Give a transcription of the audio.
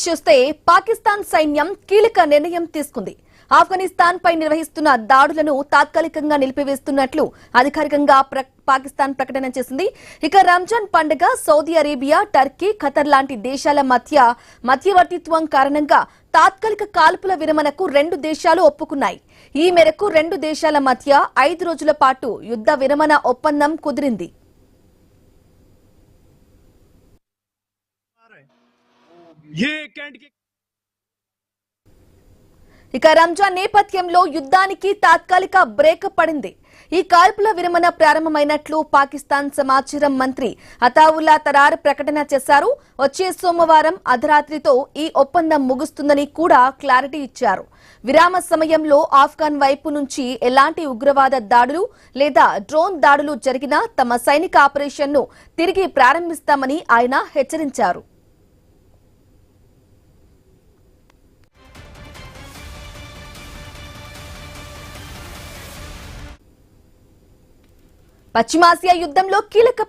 చూస్తే పాకిస్తాన్ సైన్యం కీలక నిర్ణయం తీసుకుంది. ఆఫ్ఘనిస్తాన్ పై నిర్వహిస్తున్న దాడులను తాత్కాలికంగా నిలిపివేస్తున్నట్లు అధికారికంగా పాకిస్తాన్ ప్రకటన చేసింది. ఇక రంజాన్ పండుగ సౌదీ అరేబియా, టర్కీ, ఖతర్ లాంటి దేశాల మధ్యవర్తిత్వం కారణంగా తాత్కాలిక కాల్పుల విరమణకు రెండు దేశాలు ఒప్పుకున్నాయి. ఈ మేరకు రెండు దేశాల మధ్య 5 రోజుల పాటు యుద్ధ విరమణ ఒప్పందం కుదిరింది. ఇక రంజాన్ నేపథ్యంలో యుద్ధానికి తాత్కాలిక బ్రేక్ పడింది. ఈ కాల్పుల విరమణ ప్రారంభమైనట్లు పాకిస్తాన్ సమాచారం మంత్రి అతావుల్లా తరార్ ప్రకటన చేశారు. వచ్చే సోమవారం అర్ధరాత్రితో ఈ ఒప్పందం ముగుస్తుందని కూడా క్లారిటీ ఇచ్చారు. విరామ సమయంలో ఆఫ్ఘన్ వైపు నుంచి ఎలాంటి ఉగ్రవాద దాడులు లేదా డ్రోన్ దాడులు జరిగినా తమ సైనిక ఆపరేషన్ను తిరిగి ప్రారంభిస్తామని ఆయన హెచ్చరించారు. పశ్చిమాసియా యుద్ధంలో కీలక